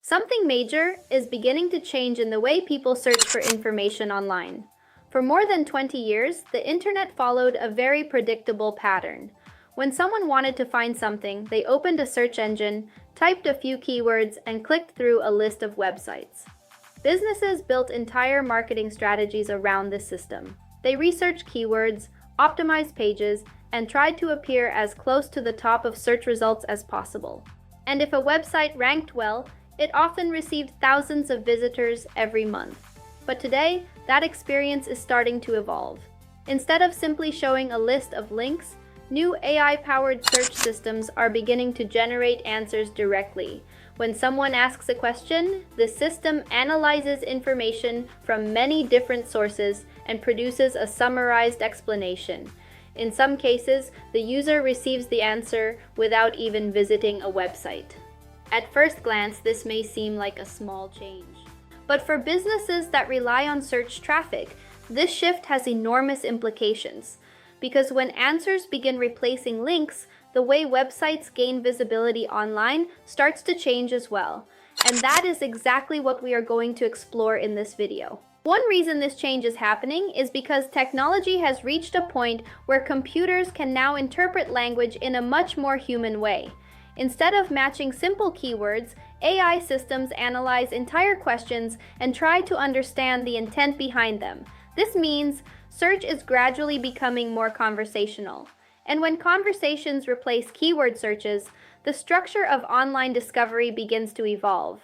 Something major is beginning to change in the way people search for information online. For more than 20 years, the internet followed a very predictable pattern. When someone wanted to find something, they opened a search engine, typed a few keywords, and clicked through a list of websites. Businesses built entire marketing strategies around this system. They researched keywords, optimized pages, and tried to appear as close to the top of search results as possible. And if a website ranked well, it often received thousands of visitors every month. But today, that experience is starting to evolve. Instead of simply showing a list of links, new AI-powered search systems are beginning to generate answers directly. When someone asks a question, the system analyzes information from many different sources and produces a summarized explanation. In some cases, the user receives the answer without even visiting a website. At first glance, this may seem like a small change. But for businesses that rely on search traffic, this shift has enormous implications. Because when answers begin replacing links, the way websites gain visibility online starts to change as well. And that is exactly what we are going to explore in this video. One reason this change is happening is because technology has reached a point where computers can now interpret language in a much more human way. Instead of matching simple keywords, AI systems analyze entire questions and try to understand the intent behind them. This means search is gradually becoming more conversational. And when conversations replace keyword searches, the structure of online discovery begins to evolve.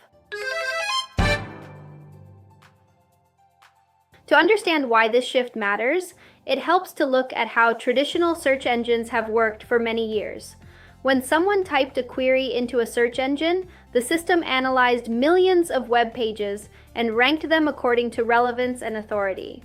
To understand why this shift matters, it helps to look at how traditional search engines have worked for many years. When someone typed a query into a search engine, the system analyzed millions of web pages and ranked them according to relevance and authority.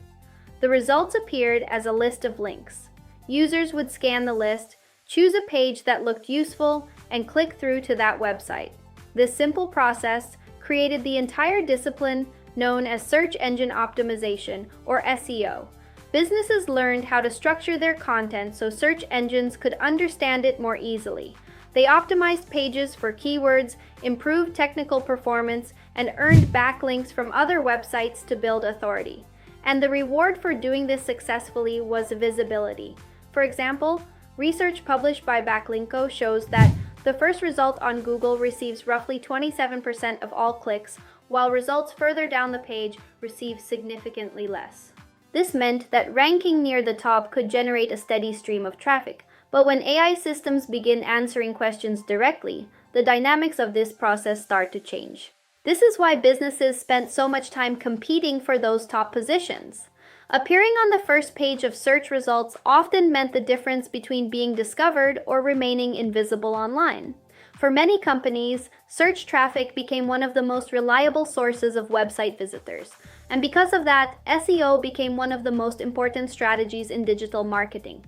The results appeared as a list of links. Users would scan the list, choose a page that looked useful, and click through to that website. This simple process created the entire discipline known as search engine optimization, or SEO. Businesses learned how to structure their content so search engines could understand it more easily. They optimized pages for keywords, improved technical performance, and earned backlinks from other websites to build authority. And the reward for doing this successfully was visibility. For example, research published by Backlinko shows that the first result on Google receives roughly 27% of all clicks, while results further down the page receive significantly less. This meant that ranking near the top could generate a steady stream of traffic, but when AI systems begin answering questions directly, the dynamics of this process start to change. This is why businesses spent so much time competing for those top positions. Appearing on the first page of search results often meant the difference between being discovered or remaining invisible online. For many companies, search traffic became one of the most reliable sources of website visitors. And because of that, SEO became one of the most important strategies in digital marketing.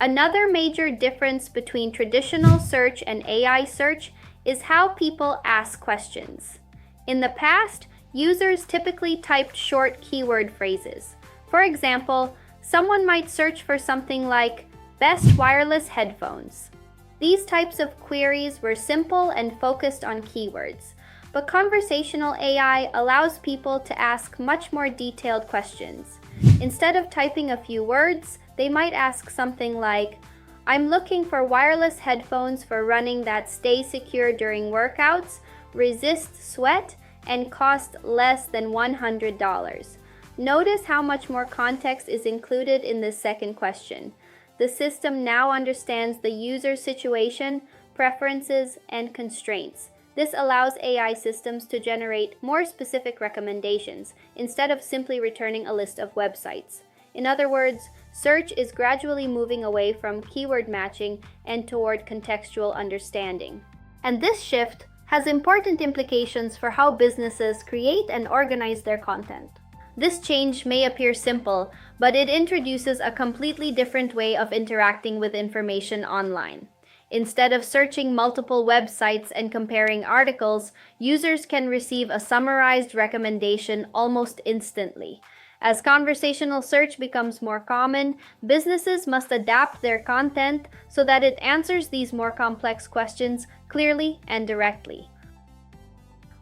Another major difference between traditional search and AI search is how people ask questions. In the past, users typically typed short keyword phrases. For example, someone might search for something like best wireless headphones. These types of queries were simple and focused on keywords. But conversational AI allows people to ask much more detailed questions. Instead of typing a few words, they might ask something like, I'm looking for wireless headphones for running that stay secure during workouts, resist sweat, and cost less than $100. Notice how much more context is included in this second question. The system now understands the user's situation, preferences, and constraints. This allows AI systems to generate more specific recommendations instead of simply returning a list of websites. In other words, search is gradually moving away from keyword matching and toward contextual understanding. And this shift has important implications for how businesses create and organize their content. This change may appear simple, but it introduces a completely different way of interacting with information online. Instead of searching multiple websites and comparing articles, users can receive a summarized recommendation almost instantly. As conversational search becomes more common, businesses must adapt their content so that it answers these more complex questions clearly and directly.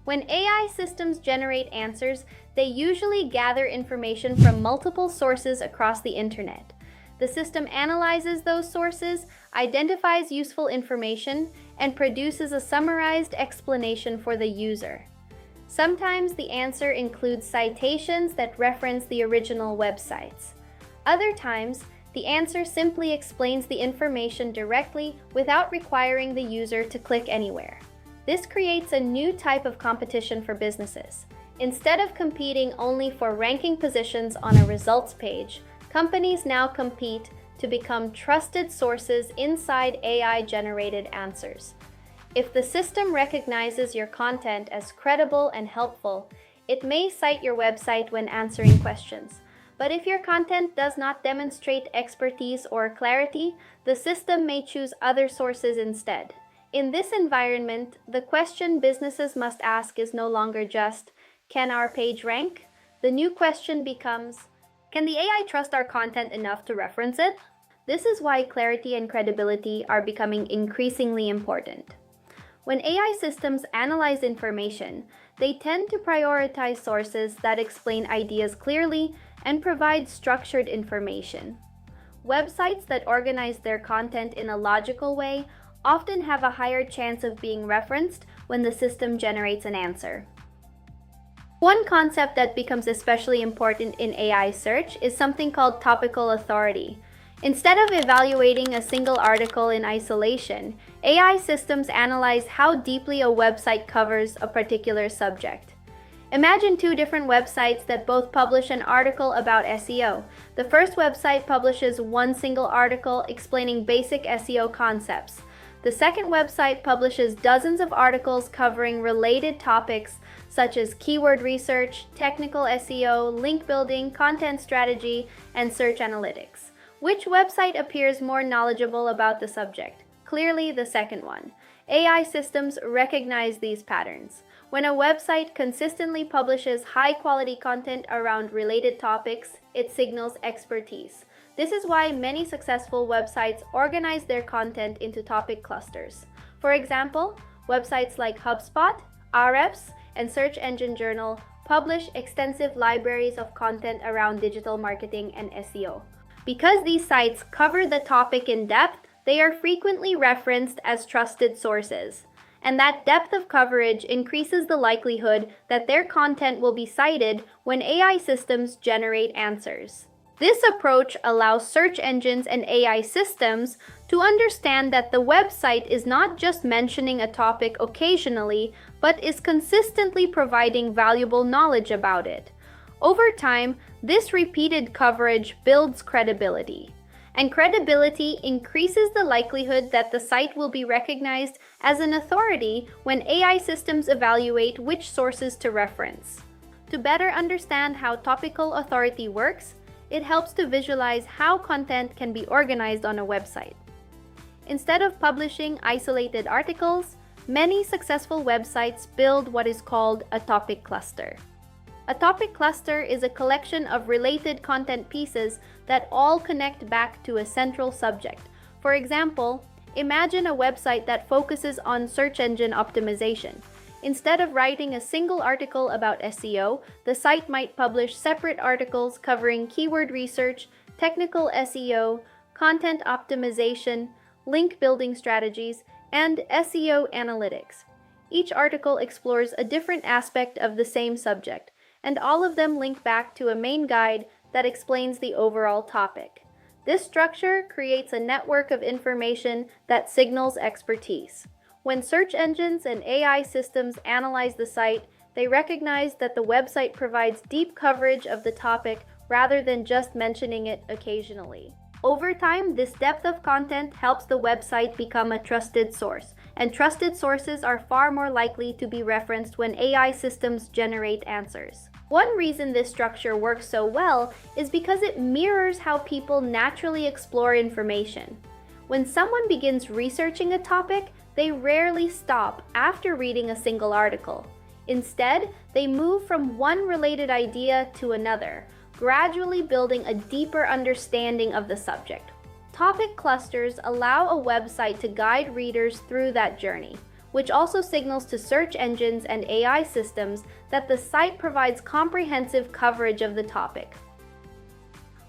When AI systems generate answers, they usually gather information from multiple sources across the internet. The system analyzes those sources, identifies useful information, and produces a summarized explanation for the user. Sometimes the answer includes citations that reference the original websites. Other times, the answer simply explains the information directly without requiring the user to click anywhere. This creates a new type of competition for businesses. Instead of competing only for ranking positions on a results page, companies now compete to become trusted sources inside AI-generated answers. If the system recognizes your content as credible and helpful, it may cite your website when answering questions. But if your content does not demonstrate expertise or clarity, the system may choose other sources instead. In this environment, the question businesses must ask is no longer just, "Can our page rank?" The new question becomes, "Can the AI trust our content enough to reference it?" This is why clarity and credibility are becoming increasingly important. When AI systems analyze information, they tend to prioritize sources that explain ideas clearly and provide structured information. Websites that organize their content in a logical way often have a higher chance of being referenced when the system generates an answer. One concept that becomes especially important in AI search is something called topical authority. Instead of evaluating a single article in isolation, AI systems analyze how deeply a website covers a particular subject. Imagine two different websites that both publish an article about SEO. The first website publishes one single article explaining basic SEO concepts. The second website publishes dozens of articles covering related topics such as keyword research, technical SEO, link building, content strategy, and search analytics. Which website appears more knowledgeable about the subject? Clearly, the second one. AI systems recognize these patterns. When a website consistently publishes high-quality content around related topics, it signals expertise. This is why many successful websites organize their content into topic clusters. For example, websites like HubSpot, Ahrefs, and Search Engine Journal publish extensive libraries of content around digital marketing and SEO. Because these sites cover the topic in depth, they are frequently referenced as trusted sources. And that depth of coverage increases the likelihood that their content will be cited when AI systems generate answers. This approach allows search engines and AI systems to understand that the website is not just mentioning a topic occasionally, but is consistently providing valuable knowledge about it. Over time, this repeated coverage builds credibility. And credibility increases the likelihood that the site will be recognized as an authority when AI systems evaluate which sources to reference. To better understand how topical authority works, it helps to visualize how content can be organized on a website. Instead of publishing isolated articles, many successful websites build what is called a topic cluster. A topic cluster is a collection of related content pieces that all connect back to a central subject. For example, imagine a website that focuses on search engine optimization. Instead of writing a single article about SEO, the site might publish separate articles covering keyword research, technical SEO, content optimization, link building strategies, and SEO analytics. Each article explores a different aspect of the same subject, and all of them link back to a main guide that explains the overall topic. This structure creates a network of information that signals expertise. When search engines and AI systems analyze the site, they recognize that the website provides deep coverage of the topic rather than just mentioning it occasionally. Over time, this depth of content helps the website become a trusted source, and trusted sources are far more likely to be referenced when AI systems generate answers. One reason this structure works so well is because it mirrors how people naturally explore information. When someone begins researching a topic, they rarely stop after reading a single article. Instead, they move from one related idea to another, gradually building a deeper understanding of the subject. Topic clusters allow a website to guide readers through that journey. which also signals to search engines and AI systems that the site provides comprehensive coverage of the topic.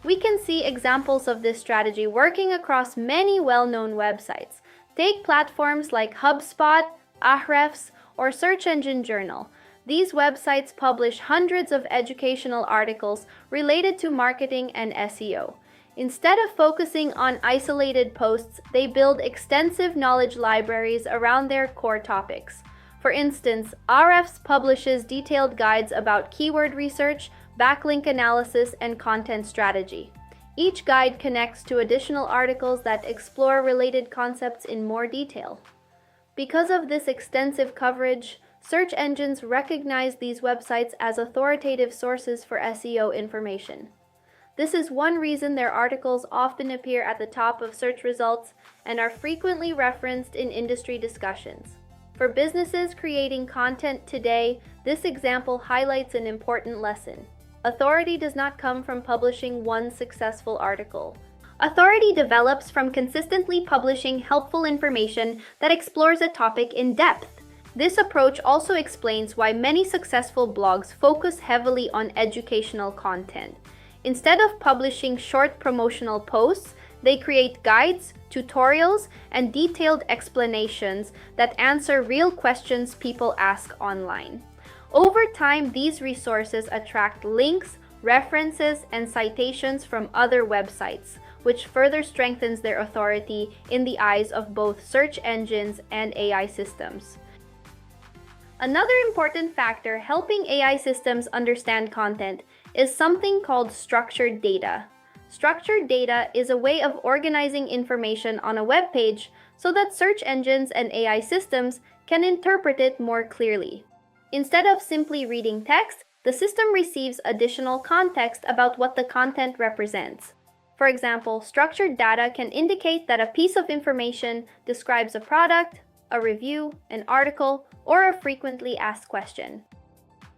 We can see examples of this strategy working across many well-known websites. Take platforms like HubSpot, Ahrefs, or Search Engine Journal. These websites publish hundreds of educational articles related to marketing and SEO. Instead of focusing on isolated posts, they build extensive knowledge libraries around their core topics. For instance, Ahrefs publishes detailed guides about keyword research, backlink analysis, and content strategy. Each guide connects to additional articles that explore related concepts in more detail. Because of this extensive coverage, search engines recognize these websites as authoritative sources for SEO information. This is one reason their articles often appear at the top of search results and are frequently referenced in industry discussions. For businesses creating content today, this example highlights an important lesson. Authority does not come from publishing one successful article. Authority develops from consistently publishing helpful information that explores a topic in depth. This approach also explains why many successful blogs focus heavily on educational content. Instead of publishing short promotional posts, they create guides, tutorials, and detailed explanations that answer real questions people ask online. Over time, these resources attract links, references, and citations from other websites, which further strengthens their authority in the eyes of both search engines and AI systems. Another important factor helping AI systems understand content is something called structured data. Structured data is a way of organizing information on a web page so that search engines and AI systems can interpret it more clearly. Instead of simply reading text, the system receives additional context about what the content represents. For example, structured data can indicate that a piece of information describes a product, a review, an article, or a frequently asked question.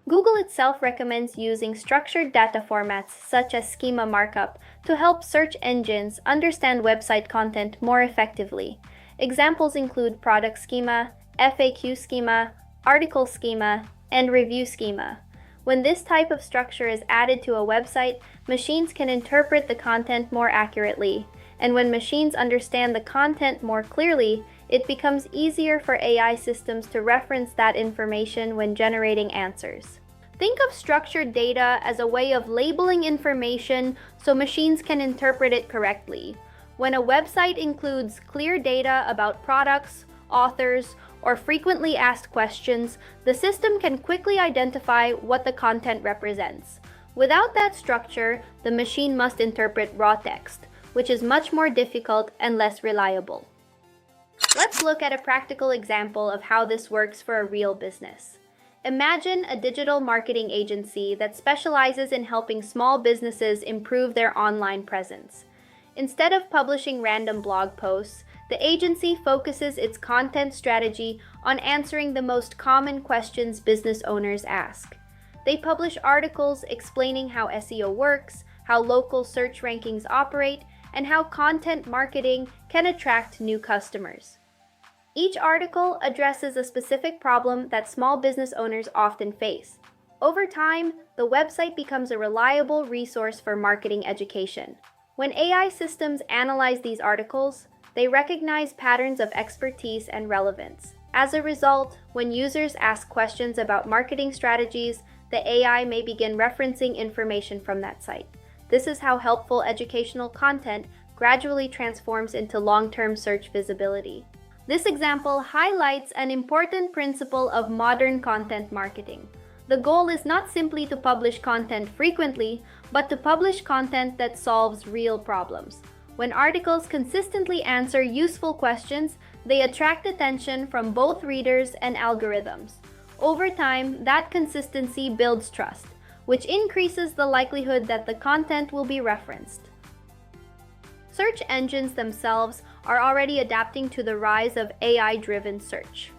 Google itself recommends using structured data formats such as schema markup to help search engines understand website content more effectively. Examples include product schema, FAQ schema, article schema, and review schema. When this type of structure is added to a website, machines can interpret the content more accurately. And when machines understand the content more clearly, it becomes easier for AI systems to reference that information when generating answers. Think of structured data as a way of labeling information so machines can interpret it correctly. When a website includes clear data about products, authors, or frequently asked questions, the system can quickly identify what the content represents. Without that structure, the machine must interpret raw text, which is much more difficult and less reliable. Let's look at a practical example of how this works for a real business. Imagine a digital marketing agency that specializes in helping small businesses improve their online presence. Instead of publishing random blog posts, the agency focuses its content strategy on answering the most common questions business owners ask. They publish articles explaining how SEO works, how local search rankings operate, and how content marketing can attract new customers. Each article addresses a specific problem that small business owners often face. Over time, the website becomes a reliable resource for marketing education. When AI systems analyze these articles, they recognize patterns of expertise and relevance. As a result, when users ask questions about marketing strategies, the AI may begin referencing information from that site. This is how helpful educational content gradually transforms into long-term search visibility. This example highlights an important principle of modern content marketing. The goal is not simply to publish content frequently, but to publish content that solves real problems. When articles consistently answer useful questions, they attract attention from both readers and algorithms. Over time, that consistency builds trust, which increases the likelihood that the content will be referenced. Search engines themselves are already adapting to the rise of AI-driven search.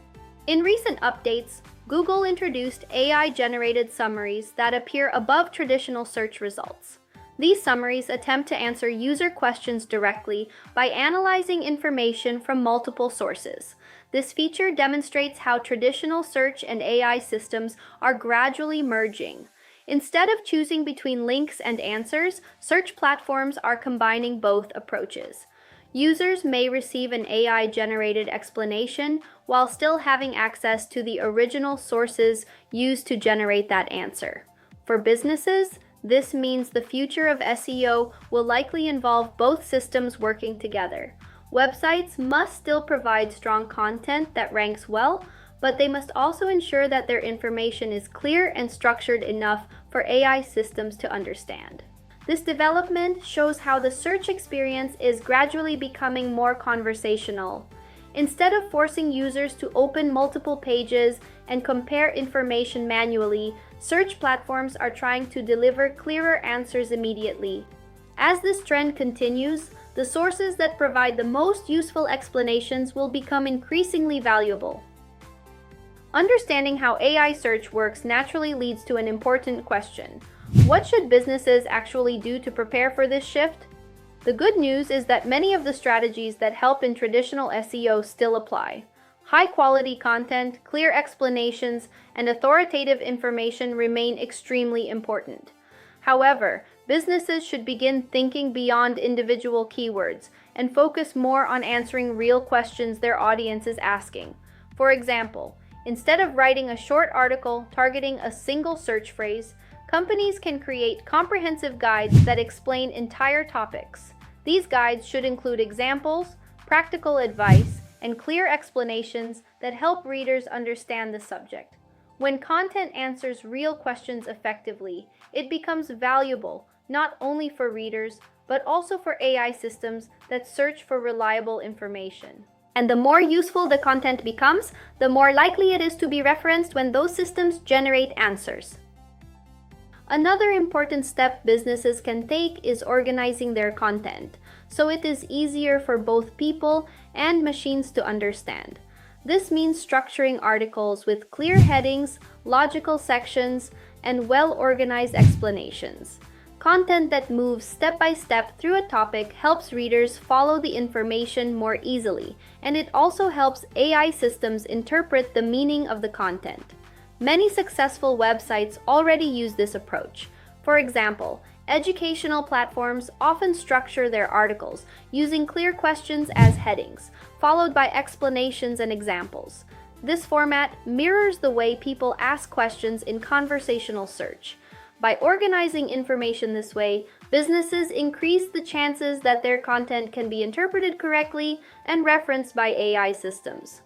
In recent updates, Google introduced AI-generated summaries that appear above traditional search results. These summaries attempt to answer user questions directly by analyzing information from multiple sources. This feature demonstrates how traditional search and AI systems are gradually merging. Instead of choosing between links and answers, search platforms are combining both approaches. Users may receive an AI-generated explanation while still having access to the original sources used to generate that answer. For businesses, this means the future of SEO will likely involve both systems working together. Websites must still provide strong content that ranks well, but they must also ensure that their information is clear and structured enough for AI systems to understand. This development shows how the search experience is gradually becoming more conversational. Instead of forcing users to open multiple pages and compare information manually, search platforms are trying to deliver clearer answers immediately. As this trend continues, the sources that provide the most useful explanations will become increasingly valuable. Understanding how AI search works naturally leads to an important question. What should businesses actually do to prepare for this shift? The good news is that many of the strategies that help in traditional SEO still apply. High-quality content, clear explanations, and authoritative information remain extremely important. However, businesses should begin thinking beyond individual keywords and focus more on answering real questions their audience is asking. For example, instead of writing a short article targeting a single search phrase, companies can create comprehensive guides that explain entire topics. These guides should include examples, practical advice, and clear explanations that help readers understand the subject. When content answers real questions effectively, it becomes valuable not only for readers, but also for AI systems that search for reliable information. And the more useful the content becomes, the more likely it is to be referenced when those systems generate answers. Another important step businesses can take is organizing their content, so it is easier for both people and machines to understand. This means structuring articles with clear headings, logical sections, and well-organized explanations. Content that moves step by step through a topic helps readers follow the information more easily, and it also helps AI systems interpret the meaning of the content. Many successful websites already use this approach. For example, educational platforms often structure their articles using clear questions as headings, followed by explanations and examples. This format mirrors the way people ask questions in conversational search. By organizing information this way, businesses increase the chances that their content can be interpreted correctly and referenced by AI systems.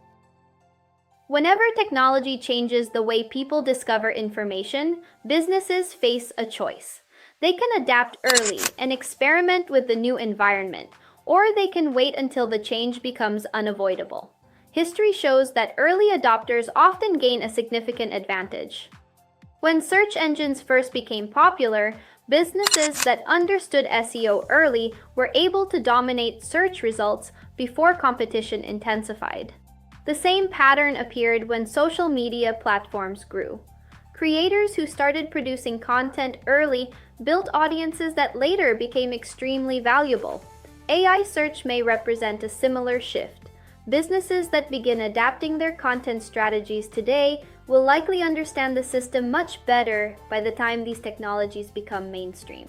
Whenever technology changes the way people discover information, businesses face a choice. They can adapt early and experiment with the new environment, or they can wait until the change becomes unavoidable. History shows that early adopters often gain a significant advantage. When search engines first became popular, businesses that understood SEO early were able to dominate search results before competition intensified. The same pattern appeared when social media platforms grew. Creators who started producing content early built audiences that later became extremely valuable. AI search may represent a similar shift. Businesses that begin adapting their content strategies today will likely understand the system much better by the time these technologies become mainstream.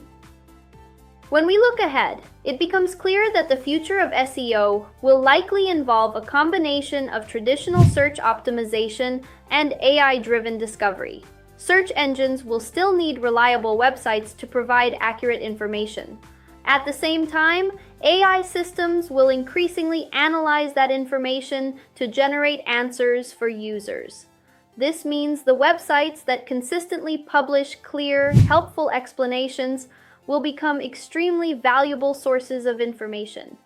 When we look ahead, it becomes clear that the future of SEO will likely involve a combination of traditional search optimization and AI-driven discovery. Search engines will still need reliable websites to provide accurate information. At the same time, AI systems will increasingly analyze that information to generate answers for users. This means the websites that consistently publish clear, helpful explanations will become extremely valuable sources of information.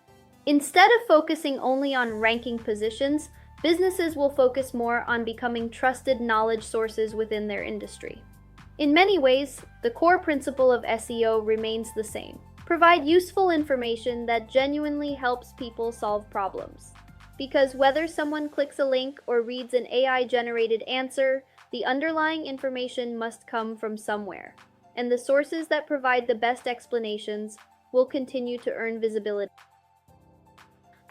Instead of focusing only on ranking positions, businesses will focus more on becoming trusted knowledge sources within their industry. In many ways, the core principle of SEO remains the same. Provide useful information that genuinely helps people solve problems. Because whether someone clicks a link or reads an AI-generated answer, the underlying information must come from somewhere, and the sources that provide the best explanations will continue to earn visibility.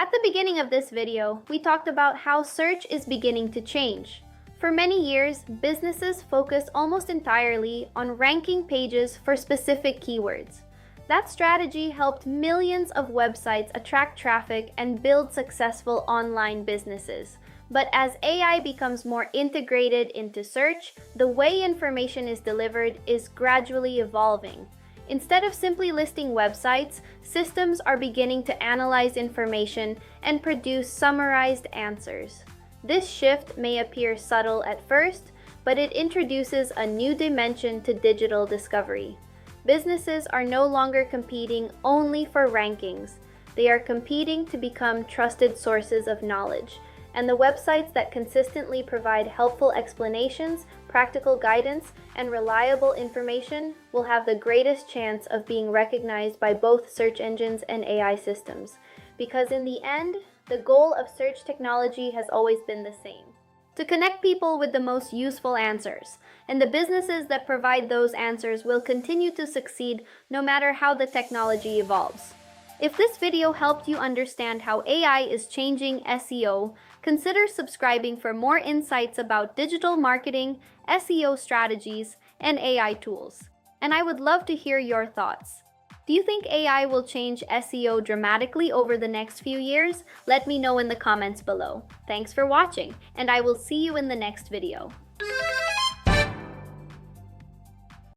At the beginning of this video, we talked about how search is beginning to change. For many years, businesses focused almost entirely on ranking pages for specific keywords. That strategy helped millions of websites attract traffic and build successful online businesses. But as AI becomes more integrated into search, the way information is delivered is gradually evolving. Instead of simply listing websites, systems are beginning to analyze information and produce summarized answers. This shift may appear subtle at first, but it introduces a new dimension to digital discovery. Businesses are no longer competing only for rankings. They are competing to become trusted sources of knowledge, and the websites that consistently provide helpful explanations, practical guidance, and reliable information will have the greatest chance of being recognized by both search engines and AI systems. Because in the end, the goal of search technology has always been the same: to connect people with the most useful answers, and the businesses that provide those answers will continue to succeed no matter how the technology evolves. If this video helped you understand how AI is changing SEO, consider subscribing for more insights about digital marketing, SEO strategies, and AI tools. And I would love to hear your thoughts. Do you think AI will change SEO dramatically over the next few years? Let me know in the comments below. Thanks for watching, and I will see you in the next video.